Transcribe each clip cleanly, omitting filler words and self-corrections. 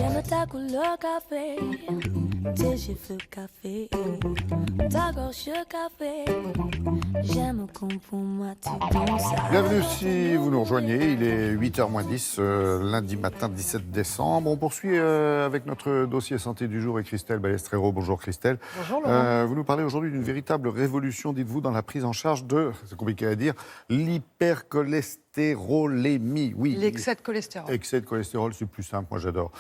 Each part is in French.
J'aime ta couleur café, tes cheveux café, ta gorge café. J'aime comme pour moi tu danses. Bienvenue si vous nous rejoignez, il est 8h moins 10, lundi matin 17 décembre. On poursuit avec notre dossier santé du jour et Christelle Balestrero. Bonjour Christelle. Bonjour Laurent. Vous nous parlez aujourd'hui d'une véritable révolution, dites-vous, dans la prise en charge de, c'est compliqué à dire, l'hypercholestérolémie. Oui. L'excès de cholestérol. Excès de cholestérol, c'est plus simple, moi j'adore.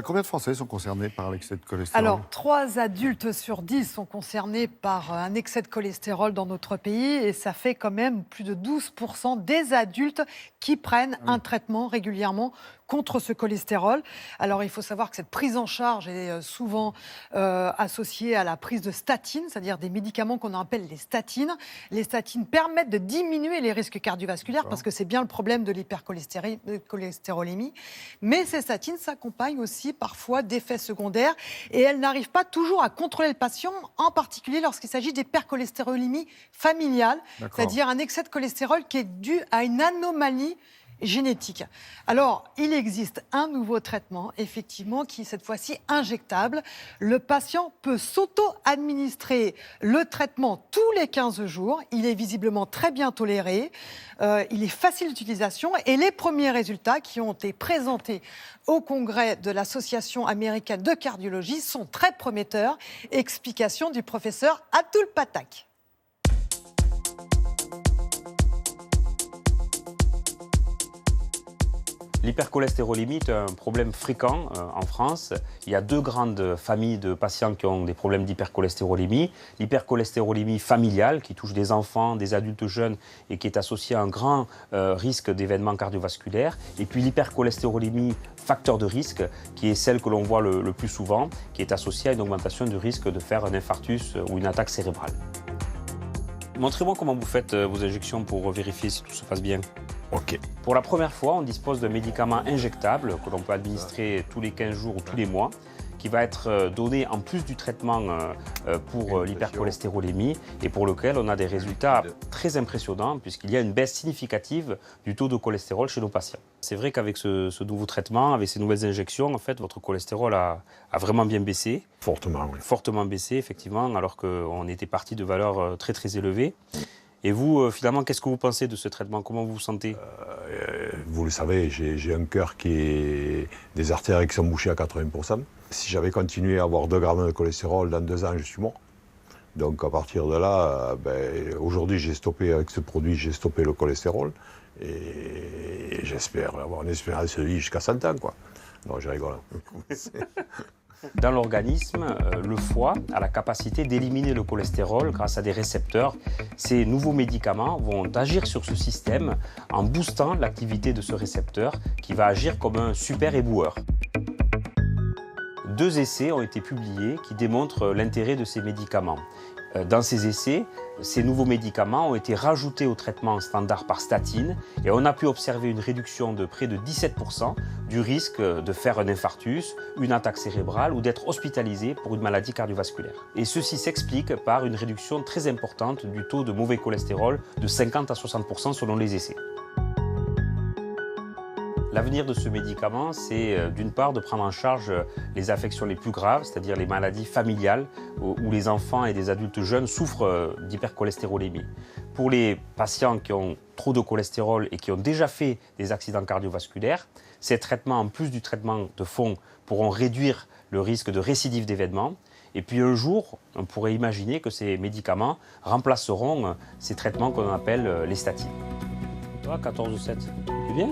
Combien de Français sont concernés par l'excès de cholestérol? Alors, 3 adultes sur 10 sont concernés par un excès de cholestérol dans notre pays et ça fait quand même plus de 12% des adultes qui prennent un traitement régulièrement contre ce cholestérol. Alors, il faut savoir que cette prise en charge est souvent associée à la prise de statines, c'est-à-dire des médicaments qu'on appelle les statines. Les statines permettent de diminuer les risques cardiovasculaires parce que c'est bien le problème de l'hypercholestérolémie. Mais ces statines s'accompagnent aussi parfois d'effets secondaires et elles n'arrivent pas toujours à contrôler le patient, en particulier lorsqu'il s'agit d'hypercholestérolémie familiale, c'est-à-dire un excès de cholestérol qui est dû à une anomalie génétique. Alors, il existe un nouveau traitement, effectivement, qui est cette fois-ci injectable. Le patient peut s'auto-administrer le traitement tous les 15 jours. Il est visiblement très bien toléré. Il est facile d'utilisation. Et les premiers résultats qui ont été présentés au congrès de l'Association américaine de cardiologie sont très prometteurs. Explication du professeur Atul Pathak. L'hypercholestérolémie est un problème fréquent en France. Il y a 2 grandes familles de patients qui ont des problèmes d'hypercholestérolémie. L'hypercholestérolémie familiale, qui touche des enfants, des adultes jeunes et qui est associée à un grand risque d'événements cardiovasculaires. Et puis l'hypercholestérolémie facteur de risque, qui est celle que l'on voit le plus souvent, qui est associée à une augmentation du risque de faire un infarctus ou une attaque cérébrale. Montrez-moi comment vous faites vos injections pour vérifier si tout se passe bien. Ok. Pour la première fois, on dispose d'un médicament injectable que l'on peut administrer tous les 15 jours ou tous les mois, qui va être donné en plus du traitement pour l'hypercholestérolémie et pour lequel on a des résultats très impressionnants puisqu'il y a une baisse significative du taux de cholestérol chez nos patients. C'est vrai qu'avec ce nouveau traitement, avec ces nouvelles injections, en fait, votre cholestérol a vraiment bien baissé. Fortement, oui. Fortement baissé, effectivement, alors qu'on était parti de valeurs très très élevées. Et vous, finalement, qu'est-ce que vous pensez de ce traitement? Comment vous vous sentez? Vous le savez, j'ai un cœur qui est... des artères qui sont bouchées à 80%. Si j'avais continué à avoir 2 grammes de cholestérol dans 2 ans, je suis mort. Donc à partir de là, aujourd'hui j'ai stoppé avec ce produit, j'ai stoppé le cholestérol. Et j'espère avoir une espérance de vie jusqu'à 100 ans, quoi. Non, je rigole. Dans l'organisme, le foie a la capacité d'éliminer le cholestérol grâce à des récepteurs. Ces nouveaux médicaments vont agir sur ce système en boostant l'activité de ce récepteur qui va agir comme un super éboueur. 2 essais ont été publiés qui démontrent l'intérêt de ces médicaments. Dans ces essais, ces nouveaux médicaments ont été rajoutés au traitement standard par statine et on a pu observer une réduction de près de 17% du risque de faire un infarctus, une attaque cérébrale ou d'être hospitalisé pour une maladie cardiovasculaire. Et ceci s'explique par une réduction très importante du taux de mauvais cholestérol de 50 à 60% selon les essais. L'avenir de ce médicament, c'est d'une part de prendre en charge les affections les plus graves, c'est-à-dire les maladies familiales où les enfants et des adultes jeunes souffrent d'hypercholestérolémie. Pour les patients qui ont trop de cholestérol et qui ont déjà fait des accidents cardiovasculaires, ces traitements, en plus du traitement de fond, pourront réduire le risque de récidive d'événements. Et puis un jour, on pourrait imaginer que ces médicaments remplaceront ces traitements qu'on appelle les statines. 14,7, c'est bien ?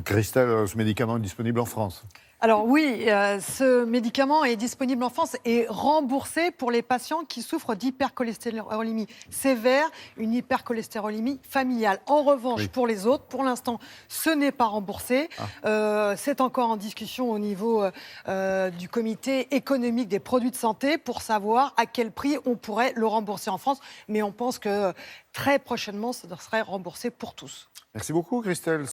Christelle, ce médicament est disponible en France? Alors oui, ce médicament est disponible en France et remboursé pour les patients qui souffrent d'hypercholestérolémie sévère, une hypercholestérolémie familiale. En revanche, pour les autres, pour l'instant, ce n'est pas remboursé. C'est encore en discussion au niveau du comité économique des produits de santé pour savoir à quel prix on pourrait le rembourser en France. Mais on pense que très prochainement, ça serait remboursé pour tous. Merci beaucoup, Christelle.